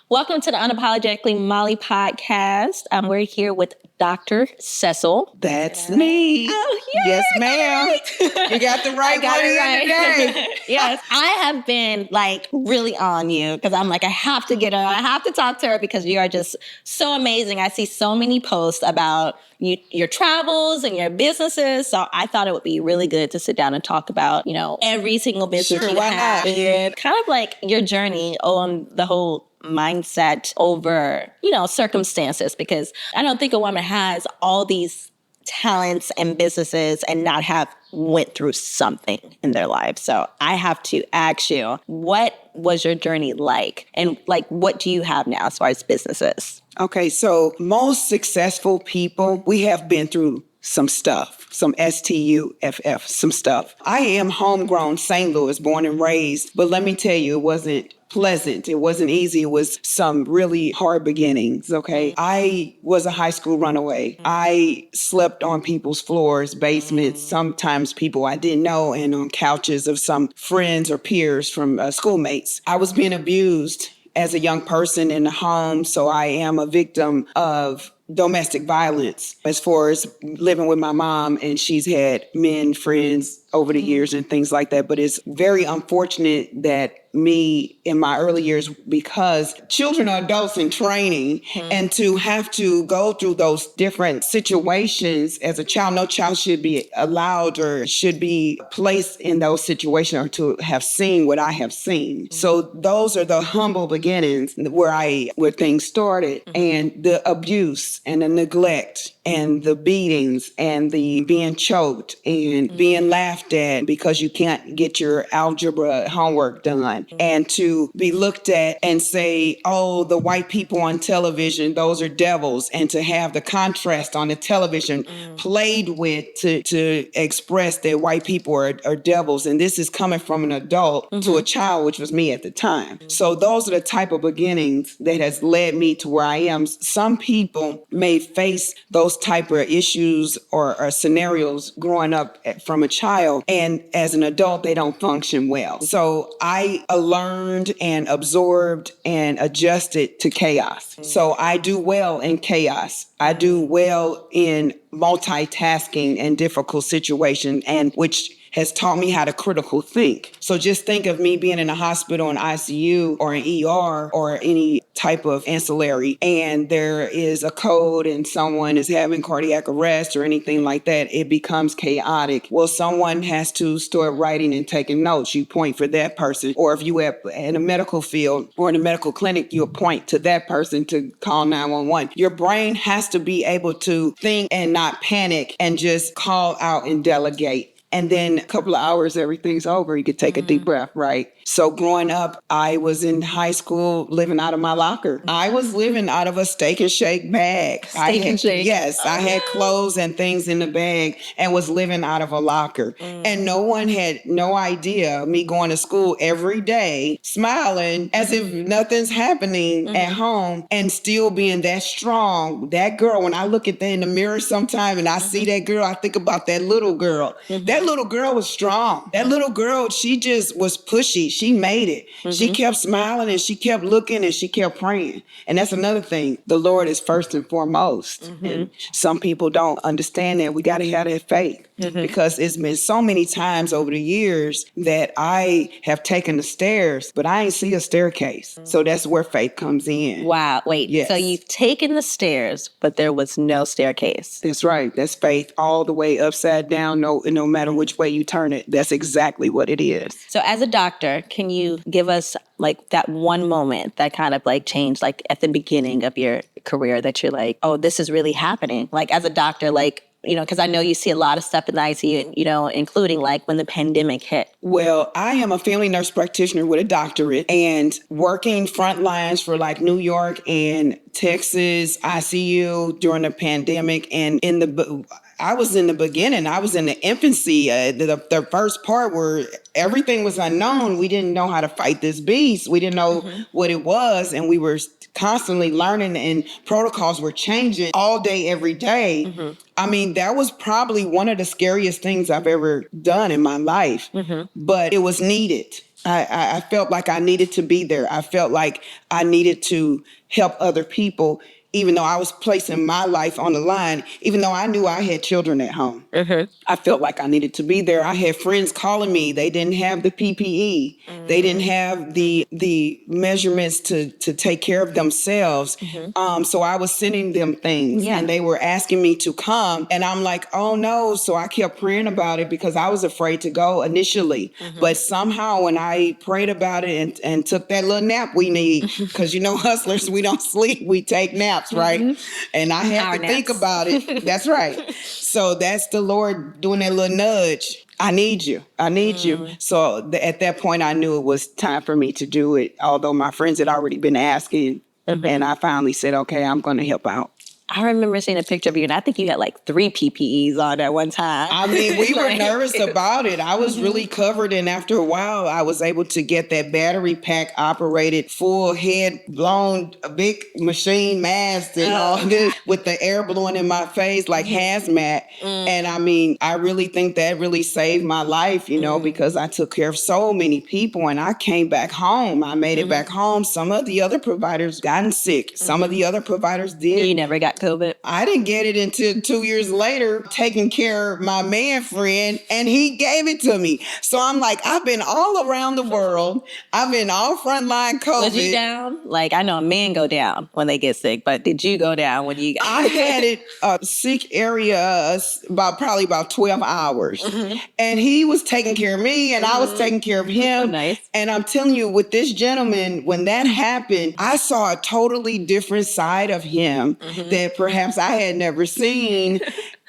Welcome to the Unapologetically Molly podcast. We're here with Dr. Secil. That's me. Oh, yeah. Yes, ma'am. You got the right one today. Yes. I have been really on you because I'm like, I have to get her. I have to talk to her because you are just so amazing. I see so many posts about your travels and your businesses. So I thought it would be really good to sit down and talk about, every single business you have. And kind of like your journey on the whole mindset over, circumstances, because I don't think a woman has all these talents and businesses and not have went through something in their life. So I have to ask you, what was your journey like? And what do you have now as far as businesses? Okay, so most successful people, we have been through some stuff, some STUFF, some stuff. I am homegrown St. Louis, born and raised, but let me tell you, it wasn't pleasant. It wasn't easy. It was some really hard beginnings, okay? I was a high school runaway. I slept on people's floors, basements, sometimes people I didn't know, and on couches of some friends or peers from schoolmates. I was being abused as a young person in the home, so I am a victim of domestic violence as far as living with my mom, and she's had men friends over the years and things like that. But it's very unfortunate that me in my early years, because children are adults in training, and to have to go through those different situations as a child, no child should be allowed or should be placed in those situations or to have seen what I have seen. So those are the humble beginnings where things started, and the abuse and the neglect and the beatings and the being choked and being laughed at because you can't get your algebra homework done, and to be looked at and say, oh, the white people on television, those are devils, and to have the contrast on the television played with to express that white people are devils. And this is coming from an adult to a child, which was me at the time. So those are the type of beginnings that has led me to where I am. Some people may face those type of issues or scenarios growing up from a child, and as an adult, they don't function well. So I learned and absorbed and adjusted to chaos. So I do well in chaos. I do well in multitasking and difficult situations, and which has taught me how to critical think. So just think of me being in a hospital, in ICU or an ER or any type of ancillary, and there is a code and someone is having cardiac arrest or anything like that, it becomes chaotic. Well, someone has to start writing and taking notes. You point for that person. Or if you are in a medical field or in a medical clinic, you point to that person to call 911. Your brain has to be able to think and not panic and just call out and delegate. And then a couple of hours, everything's over. You could take a deep breath, right? So growing up, I was in high school living out of my locker. I was living out of a Steak and Shake bag. Steak and Shake? Yes, I had clothes and things in the bag and was living out of a locker. And no one had no idea me going to school every day, smiling as if nothing's happening at home, and still being that strong. That girl, when I look at that in the mirror sometime and I see that girl, I think about that little girl. That little girl was strong. That little girl, she just was pushy. She made it. She kept smiling and she kept looking and she kept praying. And that's another thing. The Lord is first and foremost. And some people don't understand that. We got to have that faith. Because it's been so many times over the years that I have taken the stairs, but I ain't see a staircase. So that's where faith comes in. Wow. Wait. Yes. So you've taken the stairs, but there was no staircase. That's right. That's faith all the way upside down. No matter which way you turn it, that's exactly what it is. So as a doctor, can you give us that one moment that kind of changed at the beginning of your career that you're like, oh, this is really happening? As a doctor, because I know you see a lot of stuff in the ICU, including when the pandemic hit. Well, I am a family nurse practitioner with a doctorate, and working front lines for New York and Texas ICU during the pandemic. And I was in the beginning. I was in the infancy, the first part where everything was unknown. We didn't know how to fight this beast. We didn't know what it was, and we were constantly learning, and protocols were changing all day, every day. I mean, that was probably one of the scariest things I've ever done in my life, but it was needed. I felt like I needed to be there. I felt like I needed to help other people, even though I was placing my life on the line, even though I knew I had children at home. I felt like I needed to be there. I had friends calling me. They didn't have the PPE. They didn't have the measurements to take care of themselves. So I was sending them things, and they were asking me to come. And I'm like, oh no. So I kept praying about it because I was afraid to go initially. But somehow when I prayed about it and took that little nap we need, because hustlers, we don't sleep, we take naps, right? And I had to think about it. That's right. So that's the Lord doing that little nudge. I need you. I need you. So at that point, I knew it was time for me to do it, although my friends had already been asking. And I finally said, okay, I'm going to help out. I remember seeing a picture of you, and I think you had like 3 PPEs on at one time. I mean, we were nervous about it. I was really covered, and after a while, I was able to get that battery pack operated, full head blown, a big machine mask and all this with the air blowing in my face like hazmat. And I mean, I really think that really saved my life, because I took care of so many people, and I came back home. I made it back home. Some of the other providers gotten sick. Some of the other providers did. You never got COVID? I didn't get it until 2 years later, taking care of my man friend, and he gave it to me. So I'm like, I've been all around the world. I've been all frontline COVID. Was you down? Like, I know men go down when they get sick, but did you go down when you got I had it sick area probably about 12 hours. And he was taking care of me, and I was taking care of him. Nice. And I'm telling you, with this gentleman, when that happened, I saw a totally different side of him that perhaps I had never seen.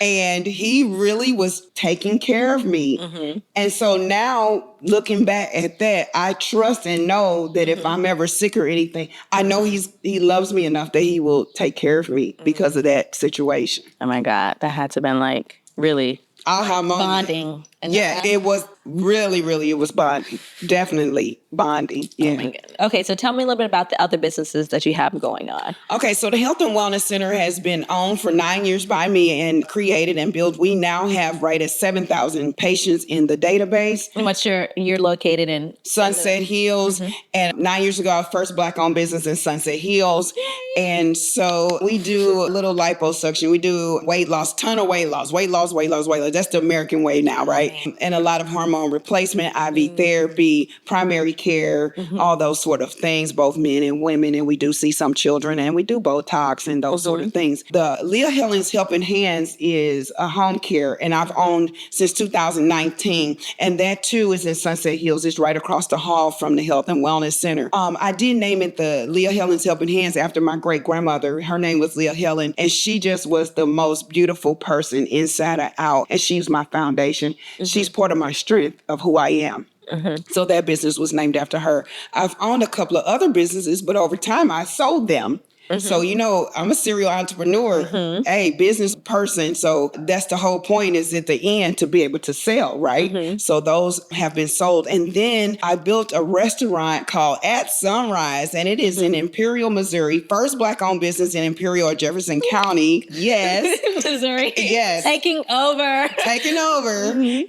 And he really was taking care of me. And so now, looking back at that, I trust and know that if I'm ever sick or anything, I know he loves me enough that he will take care of me because of that situation. Oh my God, that had to have been like really aha moment. Bonding. Yeah, it was really, it was bonding. Definitely bonding. Yeah. Oh my God. Okay, so tell me a little bit about the other businesses that you have going on. Okay, so the Health and Wellness Center has been owned for 9 years by me and created and built. We now have right at 7,000 patients in the database. And you're located in? Sunset Hills. And 9 years ago, our first Black-owned business in Sunset Hills. And so we do a little liposuction. We do weight loss, ton of weight loss. That's the American way now, right? And a lot of hormone replacement, IV therapy, primary care, all those sort of things, both men and women. And we do see some children, and we do Botox and those sort of things. The Leah Helen's Helping Hands is a home care, and I've owned since 2019. And that too is in Sunset Hills. It's right across the hall from the Health and Wellness Center. I did name it the Leah Helen's Helping Hands after my great grandmother. Her name was Leah Helen, and she just was the most beautiful person inside and out. And she's my foundation. She's part of my strength of who I am. So that business was named after her. I've owned a couple of other businesses, but over time I sold them. So, I'm a serial entrepreneur, business person. So that's the whole point, is at the end to be able to sell, right? So those have been sold. And then I built a restaurant called At Sunrise, and it is in Imperial, Missouri. First Black-owned business in Imperial or Jefferson County. Yes. Missouri. Yes. Taking over.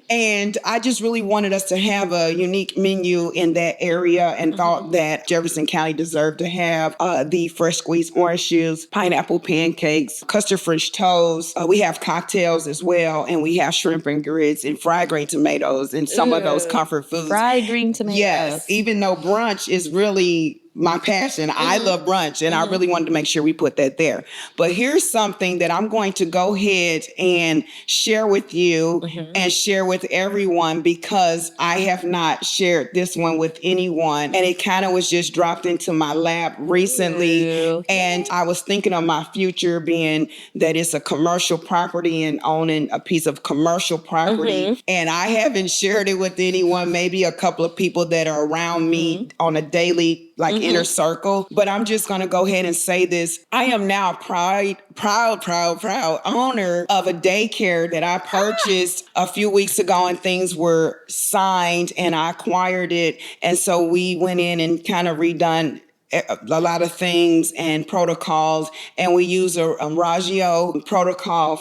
And I just really wanted us to have a unique menu in that area, and thought that Jefferson County deserved to have the fresh squeezed orange juice, pineapple pancakes, custard French toast. We have cocktails as well, and we have shrimp and grits and fried green tomatoes and some of those comfort foods. Fried green tomatoes. Yes, even though brunch is really my passion. I love brunch, and I really wanted to make sure we put that there. But here's something that I'm going to go ahead and share with you and share with everyone, because I have not shared this one with anyone. And it kind of was just dropped into my lap recently. And I was thinking of my future being that it's a commercial property and owning a piece of commercial property. And I haven't shared it with anyone, maybe a couple of people that are around me on a daily inner circle. But I'm just going to go ahead and say this. I am now proud owner of a daycare that I purchased a few weeks ago, and things were signed and I acquired it. And so we went in and kind of redone a lot of things and protocols, and we use a Raggio protocol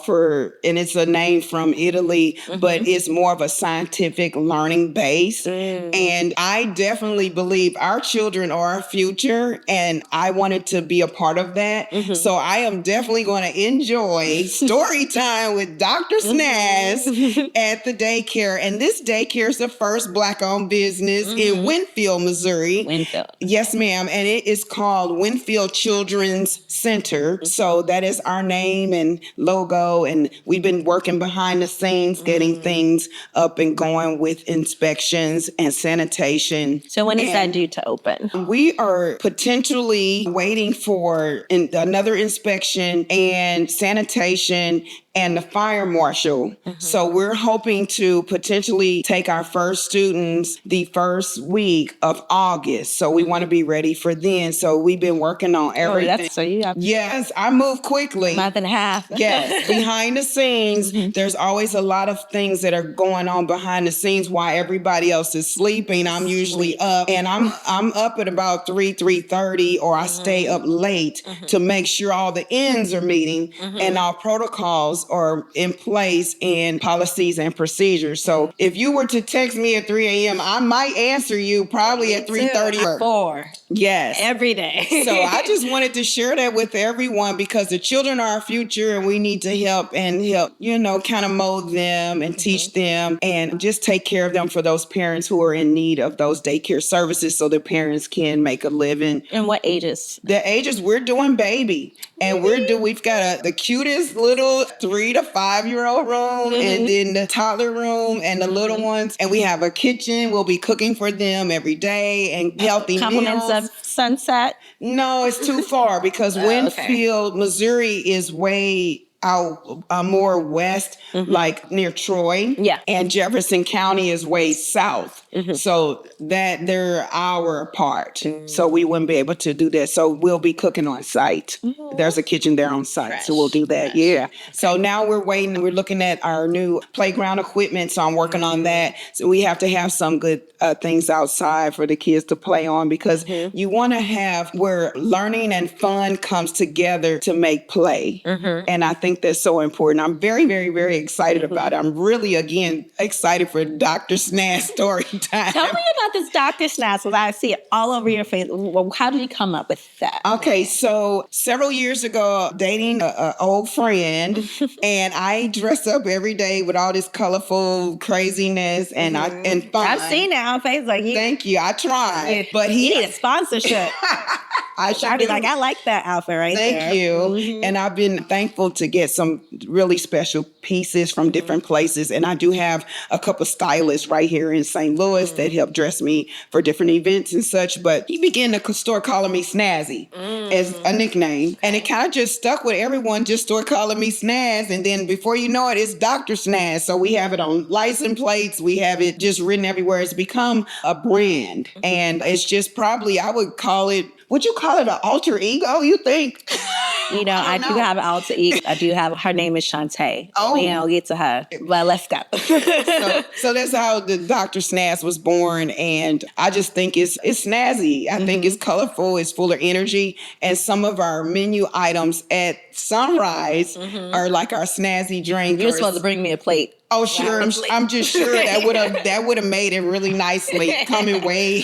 and it's a name from Italy, but it's more of a scientific learning base. And I definitely believe our children are our future, and I wanted to be a part of that. So I am definitely going to enjoy story time with Dr. Snaz at the daycare. And this daycare is the first Black-owned business in Winfield, Missouri. Winfield. Yes, ma'am. And it is called Winfield Children's Center. So that is our name and logo. And we've been working behind the scenes, getting things up and going with inspections and sanitation. So when is that due to open? We are potentially waiting for another inspection and sanitation and the fire marshal. So we're hoping to potentially take our first students the first week of August. So we want to be ready for then. So we've been working on everything. So you have Yes, I move quickly. a month and a half. Yes, behind the scenes, there's always a lot of things that are going on behind the scenes while everybody else is sleeping. I'm usually up, and I'm up at about 3:30, or I stay up late to make sure all the ends are meeting and our protocols are in place and policies and procedures. So if you were to text me at 3 a.m., I might answer you probably at 3:30 or 4. Yes. Every day. So I just wanted to share that with everyone, because the children are our future, and we need to help, kind of mold them and teach them and just take care of them for those parents who are in need of those daycare services, so their parents can make a living. And what ages? The ages we're doing baby. And we've got the cutest little 3 to 5 year old room, and then the toddler room and the little ones. And we have a kitchen. We'll be cooking for them every day and healthy Compliments meals. of Sunset? No, it's too far, because Winfield, Missouri is way out more west, like near Troy. Yeah. And Jefferson County is way south. So that they're an hour apart. So we wouldn't be able to do that. So we'll be cooking on site. There's a kitchen there on site. So we'll do that. Yeah. So now we're waiting. We're looking at our new playground equipment. So I'm working on that. So we have to have some good things outside for the kids to play on, because you want to have where learning and fun comes together to make play. And I think that's so important. I'm very, very, very excited about it. I'm really, again, excited for Dr. Snaz story time. Tell me about this Dr. Snaz, because I see it all over your face. Well, how did you come up with that? Okay, so several years ago, dating an old friend, and I dress up every day with all this colorful craziness and fun. I've seen it on Facebook. Thank you. I tried, but he need a sponsorship. I'd be like, I like that outfit right there. Thank you. And I've been thankful to get some really special pieces from different places. And I do have a couple stylists right here in St. Louis that help dress me for different events and such. But he began to start calling me Snazzy as a nickname. And it kind of just stuck with everyone, just start calling me Snaz. And then before you know it, it's Dr. Snaz. So we have it on license plates. We have it just written everywhere. It's become a brand. And it's just probably, would you call it an alter ego, you think? I do have an alter ego. I do have, her name is Shantae. Oh. We'll get to her, but let's go. So that's how the Dr. Snaz was born. And I just think it's snazzy. I think it's colorful. It's full of energy. And some of our menu items at Sunrise are like our snazzy drink. You're supposed to bring me a plate. Oh, sure. I'm just sure that would have made it really nicely, coming way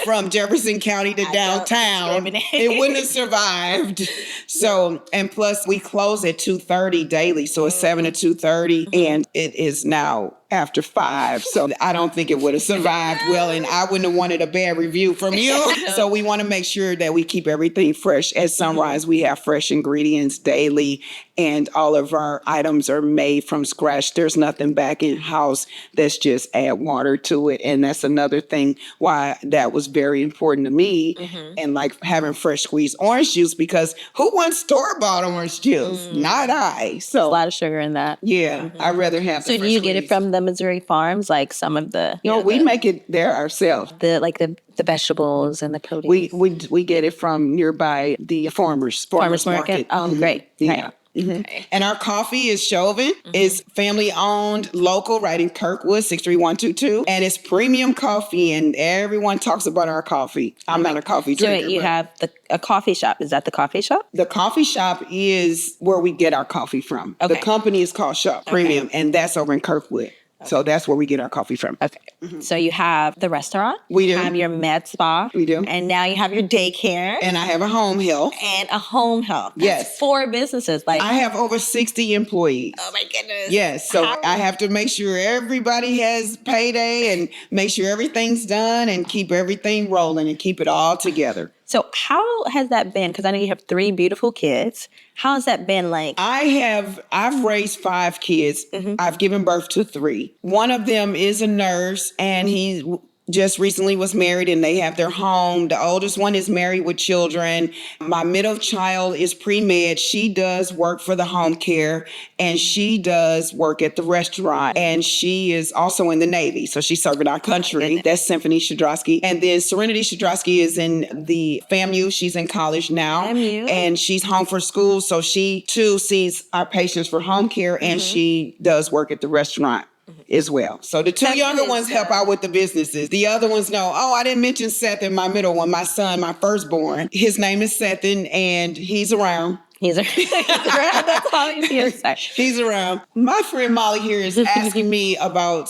from Jefferson County to downtown. It wouldn't have survived. So, and plus we close at 2:30 daily. So it's 7 to 2:30, and it is now after 5. So I don't think it would have survived well, and I wouldn't have wanted a bad review from you. So we want to make sure that we keep everything fresh. At Sunrise, we have fresh ingredients daily, and all of our items are made from scratch. There's nothing back in house. That's just add water to it. And that's another thing why that was very important to me. And like having fresh squeezed orange juice, because who wants store-bought orange juice? Not I. So a lot of sugar in that. Yeah, I'd rather have So do you get it from the Missouri farms, like some of the we make it there ourselves. The vegetables and the produce? We get it from nearby the farmers market. Oh, great. Yeah. Right. Okay. And our coffee is Chauvin. It's family owned, local, right in Kirkwood, 63122. And it's premium coffee, and everyone talks about our coffee. I'm not a coffee So drinker. you but have a coffee shop. Is that the coffee shop? the coffee shop is where we get our coffee from. Okay. The company is called Shop Premium, and that's over in Kirkwood. So that's where we get our coffee from. Okay. So you have the restaurant. We do. You have your med spa. We do. And now you have your daycare. And I have a home health. And a home health. That's Yes. 4 businesses. Like, I have over 60 employees. oh my goodness. Yes, so How- I have to make sure everybody has payday and make sure everything's done and keep everything rolling and keep it all together. So how has that been? Because I know you have 3 beautiful kids. How has that been like? I've raised 5 kids. I've given birth to 3. One of them is a nurse, and he just recently was married, and they have their home. The oldest one is married with children. My middle child is pre-med. She does work for the home care, and she does work at the restaurant, and she is also in the Navy. So she's serving our country. That's Symphony Shadrosky. And then Serenity Shadrosky is in the FAMU. She's in college now. FAMU. And she's home for school. So she too sees our patients for home care, and she does work at the restaurant as well. So the 2 That's younger good ones help stuff. out with the businesses. The other ones know, oh, I didn't mention Seth and my middle one, my son, my firstborn. His name is Sethin, and he's around. He's around. That's all he's here. He's around. My friend Molly here is asking me about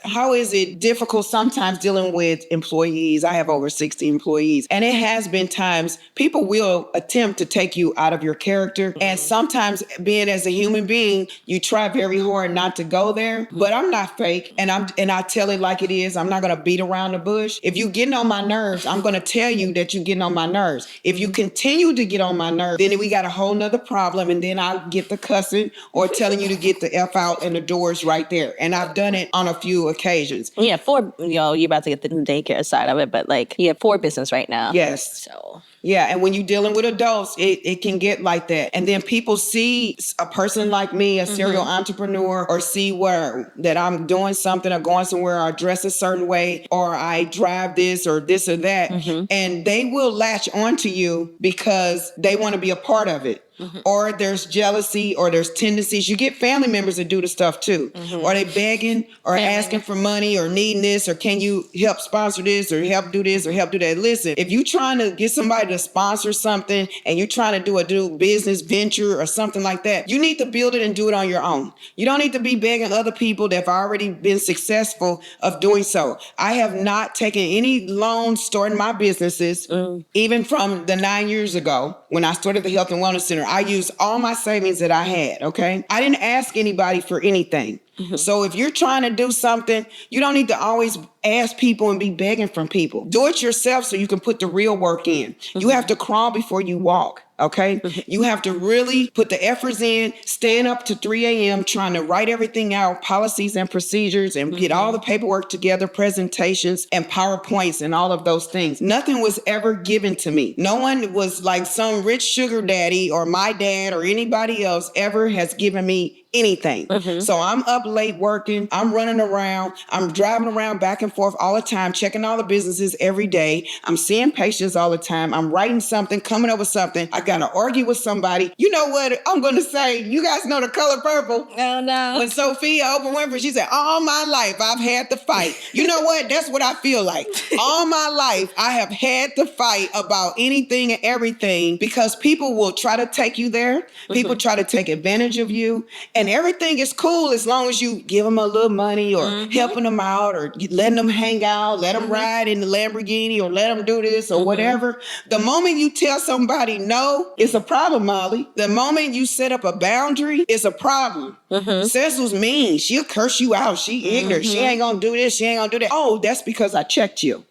how is it difficult sometimes dealing with employees. I have over 60 employees, and it has been times people will attempt to take you out of your character. And sometimes being as a human being, you try very hard not to go there, but I'm not fake. And I tell it like it is. I'm not going to beat around the bush. If you getting on my nerves, I'm going to tell you that you're getting on my nerves. If you continue to get on my nerves, then we got a whole nother problem, and then I'll get the cussing or telling you to get the F out, and the door's right there. And I've done it on a few occasions. Yeah, 4, you're about to get the daycare side of it, but like you have 4 business right now. Yes. So Yeah, and when you're dealing with adults, it can get like that. And then people see a person like me, a serial entrepreneur, or see that I'm doing something or going somewhere, or I dress a certain way, or I drive this or that. And they will latch onto you because they want to be a part of it. Or there's jealousy, or there's tendencies. You get family members that do the stuff too. Or they begging or asking for money or needing this, or can you help sponsor this or help do this or help do that. Listen, if you're trying to get somebody to sponsor something and you're trying to do a business venture or something like that, you need to build it and do it on your own. You don't need to be begging other people that have already been successful of doing so. I have not taken any loans starting my businesses, even from the 9 years ago when I started the Health and Wellness Center. I used all my savings that I had, okay? I didn't ask anybody for anything. So if you're trying to do something, you don't need to always ask people and be begging from people. Do it yourself so you can put the real work in. You have to crawl before you walk. Okay. You have to really put the efforts in, stand up to 3 a.m. trying to write everything out, policies and procedures, and get all the paperwork together, presentations and PowerPoints and all of those things. Nothing was ever given to me. No one was like some rich sugar daddy or my dad or anybody else ever has given me anything. So I'm up late working. I'm running around. I'm driving around back and forth all the time, checking all the businesses every day. I'm seeing patients all the time. I'm writing something, coming up with something. I got to argue with somebody. You know what I'm going to say? You guys know The Color Purple? oh no. When Sophia Oprah Winfrey, she said, all my life I've had to fight. You know what? That's what I feel like. All my life I have had to fight about anything and everything because people will try to take you there. People try to take advantage of you. And everything is cool as long as you give them a little money or helping them out or letting them hang out, let them ride in the Lamborghini or let them do this or whatever. The moment you tell somebody no, it's a problem, Molly. The moment you set up a boundary, it's a problem. Cecil's mean. She'll curse you out. She ignorant. She ain't gonna do this. She ain't gonna do that. Oh, that's because I checked you.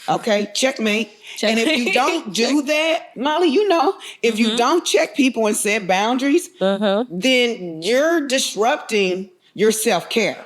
Okay, checkmate. And if you don't do that, Molly, you know, if you don't check people and set boundaries, then you're disrupting your self-care.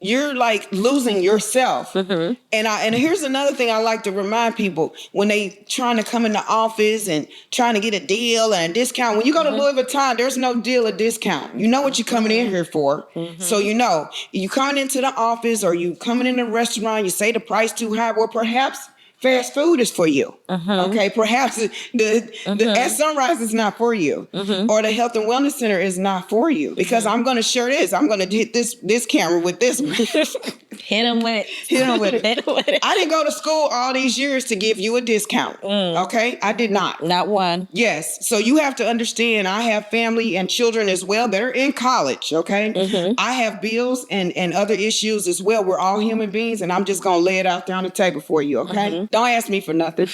You're like losing yourself. And here's another thing I like to remind people when they trying to come in the office and trying to get a deal and a discount. When you go to Louis Vuitton, there's no deal or discount. You know what you're coming in here for. So you know, you coming into the office or you coming in the restaurant, you say the price too high. Well, perhaps fast food is for you. Okay, perhaps the at Sunrise is not for you, or the Health and Wellness Center is not for you. Because I'm going to share this. I'm going to hit this camera with this one. Hit them with it. I didn't go to school all these years to give you a discount. Okay, I did not. Not one. Yes, so you have to understand. I have family and children as well that are in college. Okay, I have bills and other issues as well. We're all human beings, and I'm just going to lay it out there on the table for you. Okay, don't ask me for nothing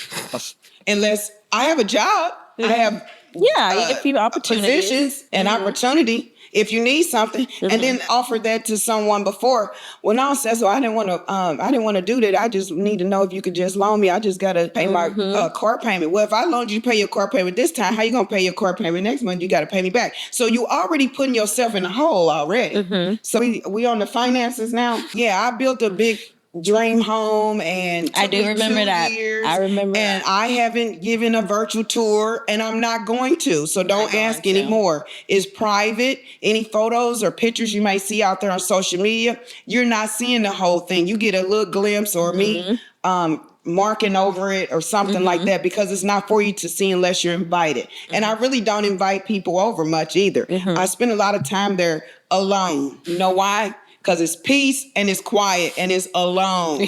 unless I have a job. I have you give people opportunities. Positions and opportunity. If you need something, and then offer that to someone before. Well, now it says, I didn't want to do that. I just need to know if you could just loan me. I just got to pay my car payment. Well, if I loaned you to pay your car payment this time, how you going to pay your car payment next month? You got to pay me back. So you already putting yourself in a hole already. So we on the finances now. Yeah, I built a big dream home, and I do remember that. I remember and I haven't given a virtual tour, and I'm not going to. So don't ask anymore. It's private. Any photos or pictures you may see out there on social media, you're not seeing the whole thing. You get a little glimpse, or me marking over it or something like that, because it's not for you to see unless you're invited. And I really don't invite people over much either. I spend a lot of time there alone. You know why? Because it's peace, and it's quiet, and it's alone.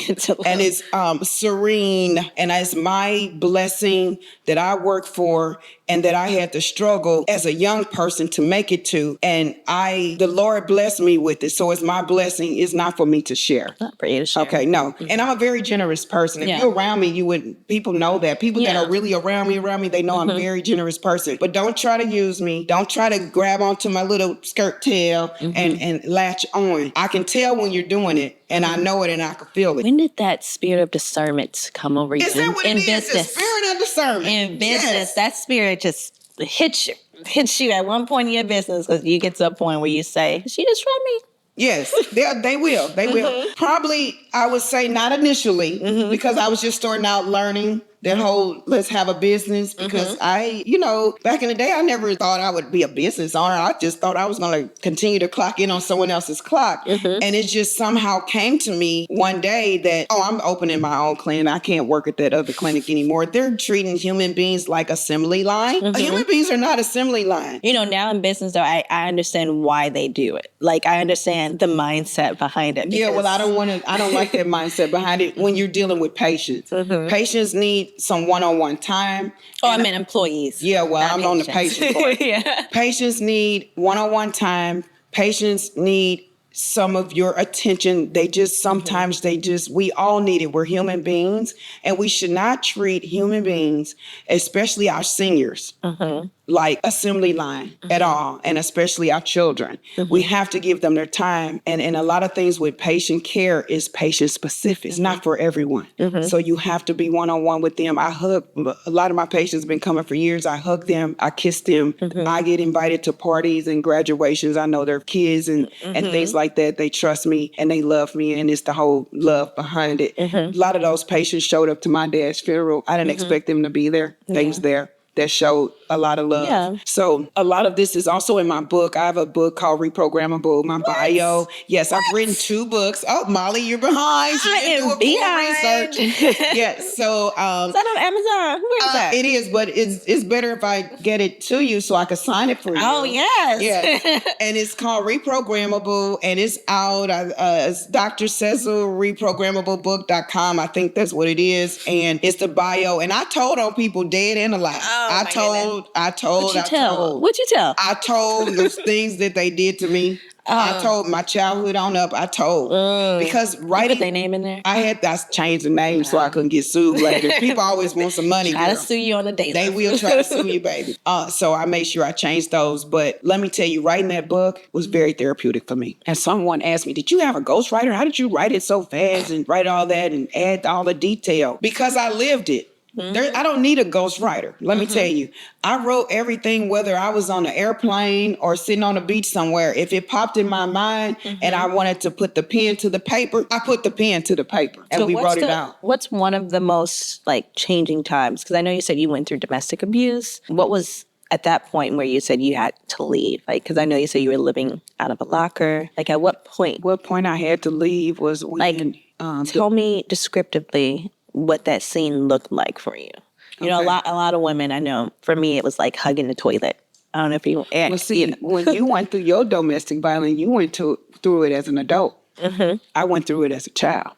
And it's serene. And it's my blessing that I work for, and that I had to struggle as a young person to make it to. And the Lord blessed me with it. So it's my blessing. It's not for me to share. Not for you to share. Okay, no. And I'm a very generous person. If you're around me, people know that. People that are really around me, they know I'm a very generous person. But don't try to use me. Don't try to grab onto my little skirt tail and latch on. I can tell when you're doing it, and I know it, and I can feel it. When did that spirit of discernment come over you? Is that what it is? Business? The spirit of discernment. In business, that spirit just hits you at one point in your business, because you get to a point where you say, "She just tried me." Yes, they will. They will. Probably, I would say not initially, because I was just starting out learning that whole let's have a business, because back in the day, I never thought I would be a business owner. I just thought I was going to continue to clock in on someone else's clock. And it just somehow came to me one day that, I'm opening my own clinic. I can't work at that other clinic anymore. They're treating human beings like assembly line. Human beings are not assembly line. Now in business, though, I understand why they do it. Like, I understand the mindset behind it. Yeah, well, I don't like that mindset behind it when you're dealing with patients. Patients need some one-on-one time. I meant employees. Yeah, well, I'm on the patient part. Patients need one-on-one time. Patients need some of your attention. Sometimes we all need it. We're human beings, and we should not treat human beings, especially our seniors, like assembly line at all, and especially our children. We have to give them their time. And a lot of things with patient care is patient specific. It's not for everyone. So you have to be one-on-one with them. A lot of my patients have been coming for years. I hug them. I kiss them. I get invited to parties and graduations. I know their kids and things like that. They trust me and they love me, and it's the whole love behind it. A lot of those patients showed up to my dad's funeral. I didn't expect them to be there. They was there. That showed a lot of love. Yeah. So a lot of this is also in my book. I have a book called Reprogrammable, my bio. Yes, I've written 2 books. Oh, Molly, you're behind. I am behind. Research. Yes. So is that on Amazon? Where is that? It is, but it's better if I get it to you so I can sign it for you. Oh, yes. Yes. And it's called Reprogrammable, and it's out. It's Dr. Secil, reprogrammable.book.com. I think that's what it is. And it's the bio. And I told on people dead and alive. I told. What'd you tell? I told the things that they did to me. I told my childhood on up. I told because writing. Put their name in there. I changed the name so I couldn't get sued later. People always want some money. Try to sue you on the daily. They will try to sue you, baby. So I made sure I changed those. But let me tell you, writing that book was very therapeutic for me. And someone asked me, "Did you have a ghostwriter? How did you write it so fast and write all that and add all the detail?" Because I lived it. I don't need a ghostwriter. Let me tell you, I wrote everything, whether I was on an airplane or sitting on a beach somewhere. If it popped in my mind and I wanted to put the pen to the paper, I put the pen to the paper and we wrote it out. What's one of the most changing times? Because I know you said you went through domestic abuse. What was at that point where you said you had to leave? Because I know you said you were living out of a locker. At what point? What point I had to leave was when... tell me descriptively what that scene looked like for you. You know, a lot of women, I know, for me, it was like hugging the toilet. I don't know if you... Well, see, when you went through your domestic violence, you went through it as an adult. I went through it as a child.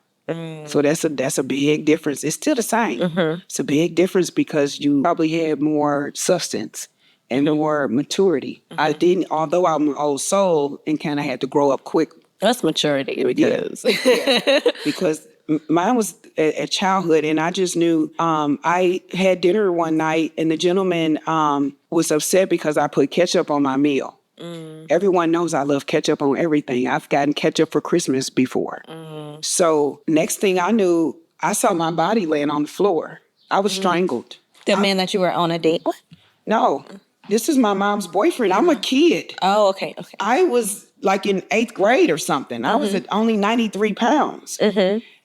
So that's a big difference. It's still the same. It's a big difference because you probably had more substance and more maturity. I didn't, although I'm an old soul and kind of had to grow up quick. That's maturity because... Because mine was at childhood, and I just knew. I had dinner one night, and the gentleman was upset because I put ketchup on my meal. Everyone knows I love ketchup on everything. I've gotten ketchup for Christmas before. So next thing I knew, I saw my body laying on the floor. I was strangled. The man that you were on a date with? No, this is my mom's boyfriend. I'm a kid. Oh, okay. I was like in 8th grade or something. I was at only 93 pounds.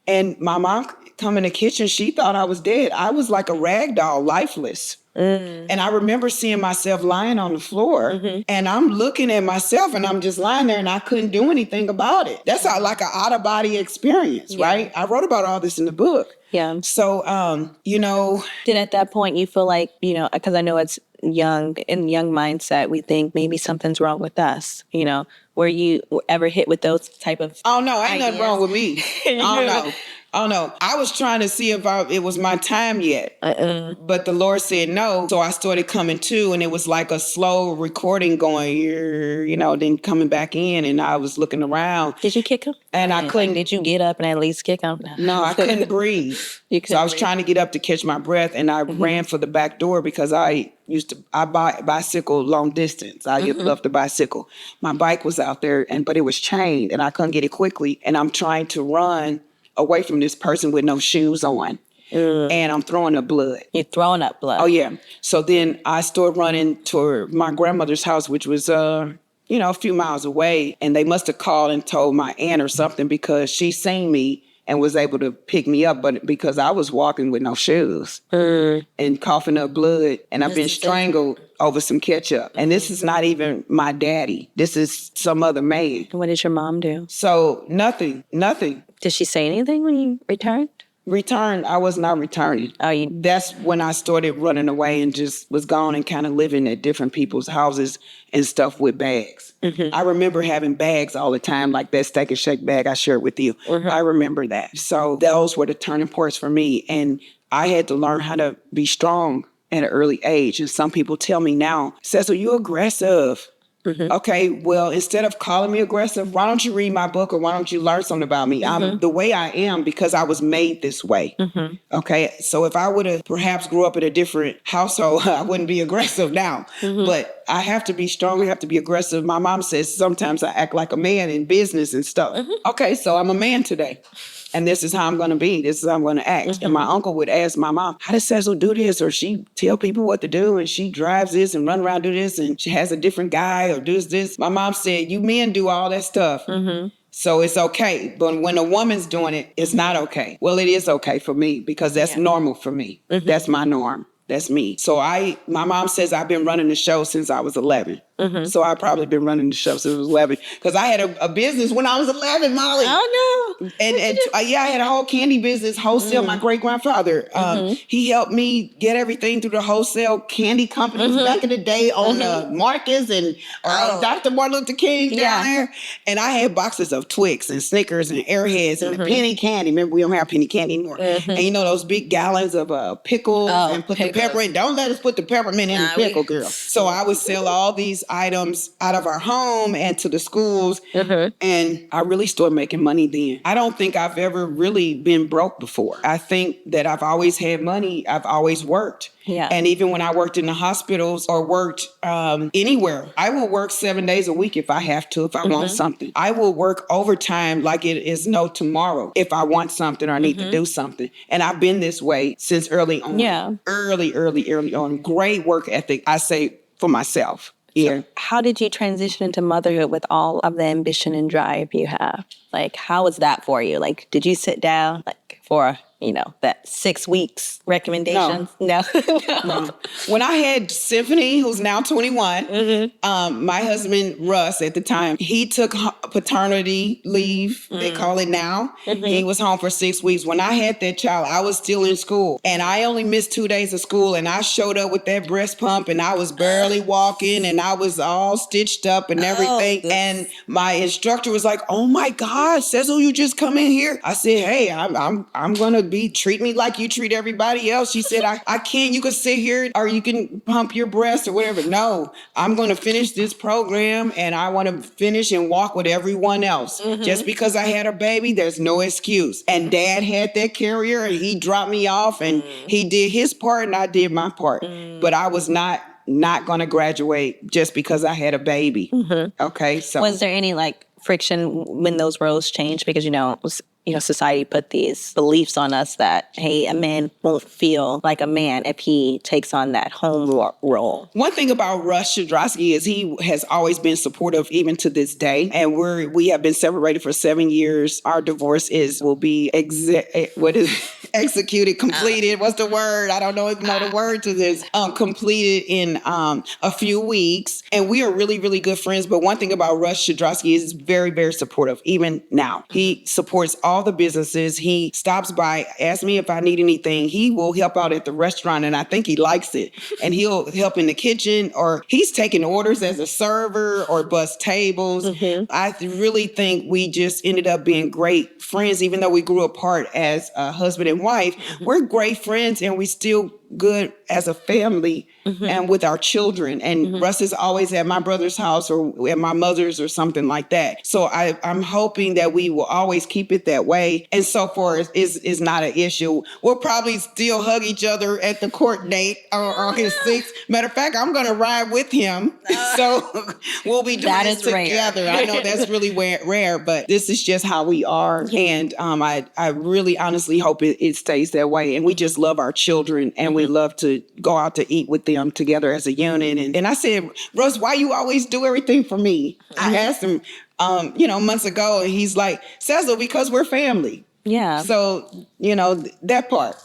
And my mom come in the kitchen, she thought I was dead. I was like a rag doll, lifeless. And I remember seeing myself lying on the floor, and I'm looking at myself, and I'm just lying there, and I couldn't do anything about it. That's like an out-of-body experience, right? I wrote about all this in the book. Yeah. So, you know... Did at that point you feel like, you know, because I know it's young mindset, we think maybe something's wrong with us, you know. Were you ever hit with those type of... Oh, no, ain't nothing wrong with me. Oh, no. I was trying to see if it was my time yet. But the Lord said no. So I started coming to, and it was like a slow recording going, you know, then coming back in, and I was looking around. Did you kick him? And I couldn't. Did you get up and at least kick him? No, I couldn't breathe. So I was trying to get up to catch my breath, and I ran for the back door because I bicycle long distance. I love to bicycle. My bike was out there, but it was chained, and I couldn't get it quickly. And I'm trying to run away from this person with no shoes on. And I'm throwing up blood. You're throwing up blood? Oh, yeah. So then I started running toward my grandmother's house, which was, a few miles away. And they must have called and told my aunt or something because she seen me and was able to pick me up, but because I was walking with no shoes and coughing up blood, and I've been strangled over some ketchup. And this is not even my daddy. This is some other man. What did your mom do? So nothing. Did she say anything when you returned? I was not returning. That's when I started running away and just was gone and kind of living at different people's houses and stuff with bags. I remember having bags all the time, like that Steak and Shake bag I shared with you. I remember that. So those were the turning points for me. And I had to learn how to be strong at an early age. And some people tell me now, Secil, you're aggressive. Okay, well, instead of calling me aggressive, why don't you read my book or why don't you learn something about me? I'm the way I am because I was made this way. Okay, so if I would have perhaps grew up in a different household, I wouldn't be aggressive now. But I have to be strong. I have to be aggressive. My mom says sometimes I act like a man in business and stuff. Okay, so I'm a man today. And this is how I'm going to be. This is how I'm going to act. And my uncle would ask my mom, how does Secil do this? Or she tell people what to do, and she drives this and run around do this, and she has a different guy or does this. My mom said, you men do all that stuff. So it's okay. But when a woman's doing it, it's not okay. Well, it is okay for me because that's normal for me. That's my norm. That's me. So my mom says I've been running the show since I was 11. So I've probably been running the show since I was 11 because I had a business when I was 11, Molly. Oh, no. And I had a whole candy business, wholesale. My great-grandfather, he helped me get everything through the wholesale candy companies back in the day on Marcus and Dr. Martin Luther King down there. And I had boxes of Twix and Snickers and Airheads and the penny candy. Remember, we don't have penny candy anymore. And you know those big gallons of pickles and put the pepper in. Don't let us put the peppermint in the pickle, girl. So I would sell all these items out of our home and to the schools. And I really started making money then. I don't think I've ever really been broke before. I think that I've always had money. I've always worked. And even when I worked in the hospitals or worked anywhere, I will work 7 days a week if I have to, if I want something. I will work overtime like it is no tomorrow if I want something or I need to do something. And I've been this way since early on. Early on. Great work ethic, I say, for myself. So how did you transition into motherhood with all of the ambition and drive you have? Like, how was that for you? Like, did you sit down for that 6 weeks recommendations? No. No. When I had Symphony, who's now 21, my husband, Russ, at the time, he took paternity leave, they call it now. He was home for 6 weeks. When I had that child, I was still in school, and I only missed 2 days of school, and I showed up with that breast pump, and I was barely walking, and I was all stitched up and everything. And my instructor was like, "Oh my God, Secil, you just come in here." I said, "Hey, I'm gonna treat me like you treat everybody else." She said, I can't. You can sit here or you can pump your breast or whatever. No, I'm gonna finish this program, and I want to finish and walk with everyone else. Just because I had a baby, there's no excuse. And Dad had that carrier, and he dropped me off, and he did his part, and I did my part. But I was not going to graduate just because I had a baby. Okay, so was there any friction when those roles changed? Because society put these beliefs on us that, hey, a man won't feel like a man if he takes on that home role. One thing about Russ Shadrosky is he has always been supportive even to this day. And we have been separated for 7 years. Our divorce will be executed, completed. What's the word? I don't know the word to this. Completed in a few weeks. And we are really, really good friends. But one thing about Russ Shadrosky is very, very supportive, even now. He supports all the businesses. He stops by, asks me if I need anything. He will help out at the restaurant, and I think he likes it. And he'll help in the kitchen, or he's taking orders as a server or bus tables. I really think we just ended up being great friends, even though we grew apart as a husband and wife. We're great friends, and we still good as a family and with our children. And Russ is always at my brother's house or at my mother's or something like that. So I'm hoping that we will always keep it that way. And so forth is not an issue. We'll probably still hug each other at the court date or his 6th. Matter of fact, I'm going to ride with him. So we'll be doing this together. Rare. I know that's really rare, but this is just how we are. And I really honestly hope it stays that way. And we just love our children, and we love to go out to eat with them together as a unit. And I said, "Russ, why you always do everything for me?" I asked him, months ago, and he's like, "Secil, because we're family." Yeah. So, that part.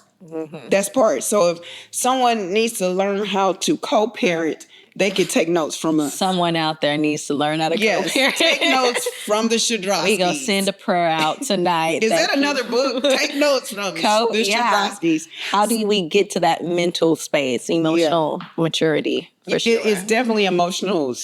That's part. So if someone needs to learn how to co-parent, they could take notes from someone out there needs to learn how to co-parent. Take notes from the Shadrosky's. We're going to send a prayer out tonight. Is that another book? Take notes from the Shadrosky's. How do we get to that mental space, emotional maturity? For sure. It's definitely emotional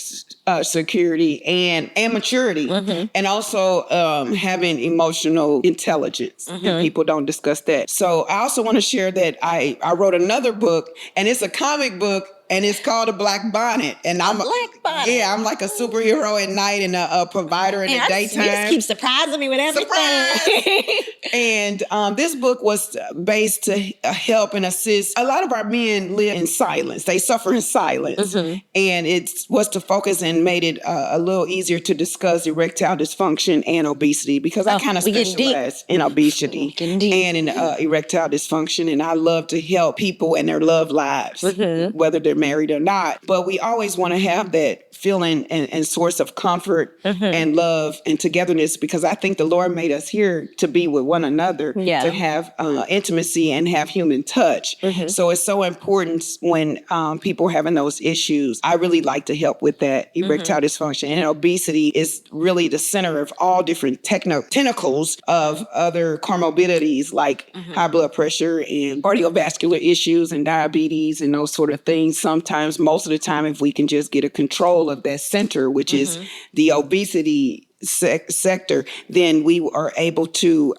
security and maturity, and also having emotional intelligence. People don't discuss that. So I also want to share that I wrote another book, and it's a comic book. And it's called A Black Bonnet. And I'm I'm like a superhero at night and a provider in the daytime. You just keep surprising me with everything. And this book was based to help and assist. A lot of our men live in silence. They suffer in silence. And it was to focus and made it a little easier to discuss erectile dysfunction and obesity, because I kind of specialize in obesity and in erectile dysfunction. And I love to help people in their love lives, whether they're married or not. But we always want to have that feeling and source of comfort and love and togetherness, because I think the Lord made us here to be with one another, to have intimacy and have human touch. So it's so important when people are having those issues. I really like to help with that erectile dysfunction. And obesity is really the center of all different tentacles of other comorbidities like high blood pressure and cardiovascular issues and diabetes and those sort of things. Sometimes, most of the time, if we can just get a control of that center, which is the obesity sector, then we are able to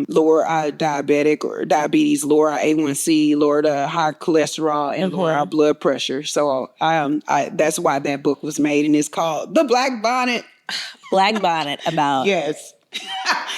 lower our diabetes, lower our A1C, lower the high cholesterol, and lower our blood pressure. So that's why that book was made, and it's called The Black Bonnet. Black Bonnet about... Yes.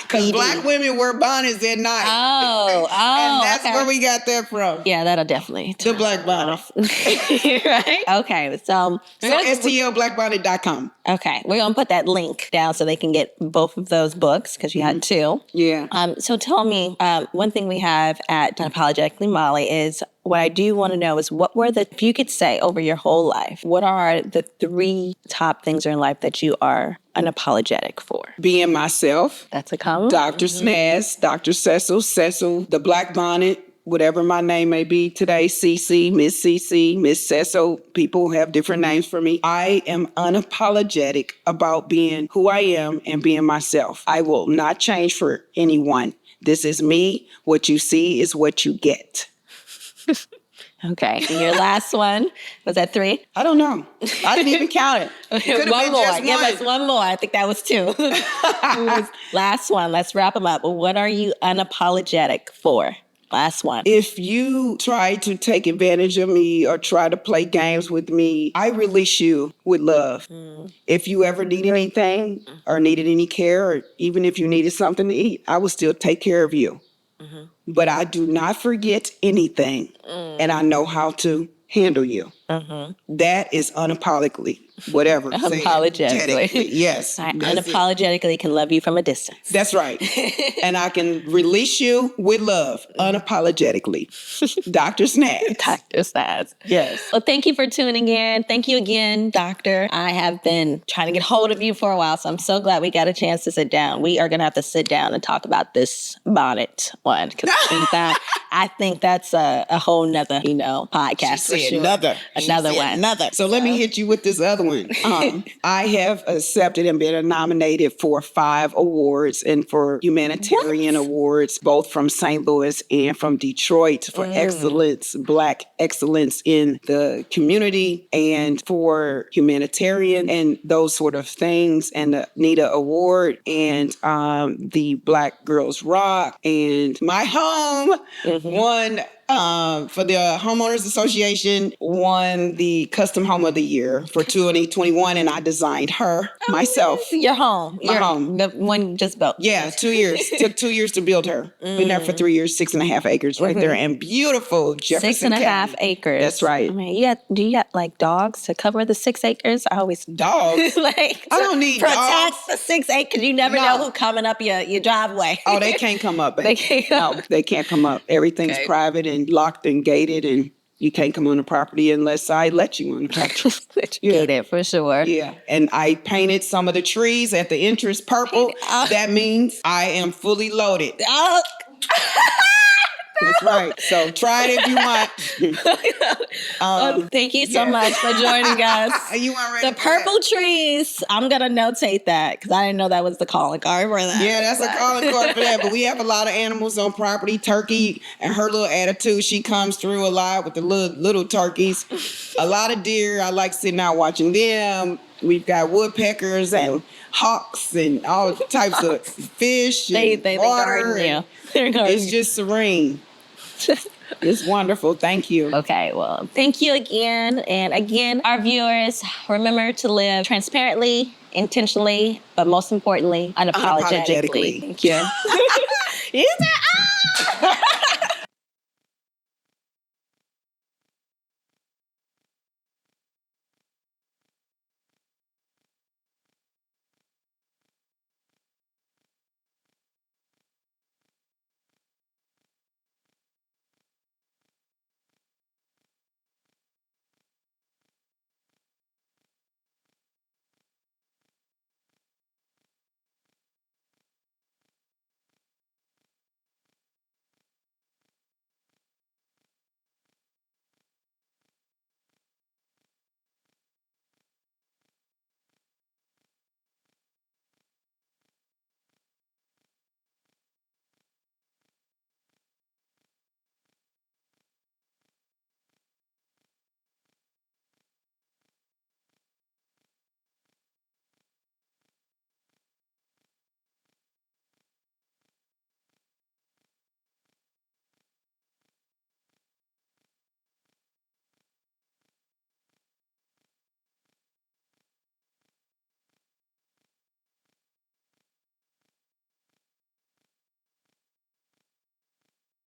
Because Black women wear bonnets at night. Oh, and that's where we got that from. Yeah, that'll definitely. The Black Bonnet. Right? Okay, so STLBlackBonnet.com. Okay, we're going to put that link down so they can get both of those books, because you had 2. Yeah. So tell me, one thing we have at Unapologetically Molly is what I do want to know is if you could say over your whole life, what are the 3 top things in life that you are unapologetic for? Being myself. That's a comment. Dr. Snaz, Dr. Cecil, the Black Bonnet, whatever my name may be today, CC, Miss Cecil. People have different names for me. I am unapologetic about being who I am and being myself. I will not change for anyone. This is me. What you see is what you get. Okay. And your last one, was that 3? I don't know. I didn't even count it. One more. Give us one more. I think that was 2. Last one. Let's wrap them up. What are you unapologetic for? Last one. If you try to take advantage of me or try to play games with me, I release you with love. If you ever need anything or needed any care, or even if you needed something to eat, I will still take care of you. But I do not forget anything, and I know how to handle you. That is unapologetically, whatever. Unapologetically. Yes. I unapologetically can love you from a distance. That's right. And I can release you with love, unapologetically. Dr. Snaz. Dr. Snaz. Yes. Well, thank you for tuning in. Thank you again, Doctor. I have been trying to get hold of you for a while, so I'm so glad we got a chance to sit down. We are going to have to sit down and talk about this bonnet one, because I think that's a whole nother, podcast. She said another. Another one. Another. So let me hit you with this other one. I have accepted and been nominated for 5 awards and for humanitarian awards, both from St. Louis and from Detroit, for excellence, Black excellence in the community, and for humanitarian and those sort of things, and the NITA Award, and the Black Girls Rock, and my home won. For the Homeowners Association, won the Custom Home of the Year for 2021, and I designed her myself. Your home. My home. The one you just built. Yeah, 2 years. Took 2 years to build her. Been there for 3 years, 6.5 acres right there, and beautiful Jefferson 6.5 County. acres. That's right. I mean, do you got like dogs to cover the 6 acres? I always Dogs. I don't need protect dogs. the 6 acres. You never know who's coming up your driveway. Oh, they can't come up. Baby. They can't. No, they can't come up. Everything's private and locked and gated, and you can't come on the property unless I let you on the property. Gated for sure. Yeah, and I painted some of the trees at the entrance purple. That means I am fully loaded. That's right. So try it if you want. Thank you so much for joining us. You weren't ready The for purple trees. I'm going to notate that because I didn't know that was the calling card for that. Yeah, that's a calling card for that. But we have a lot of animals on property. Turkey and her little attitude, she comes through a lot with the little turkeys. A lot of deer. I like sitting out watching them. We've got woodpeckers and hawks and all types of fish and they water. It's just serene. It's wonderful. Thank you. Okay, well, thank you again. And again, our viewers, remember to live transparently, intentionally, but most importantly, unapologetically. Thank you. You said,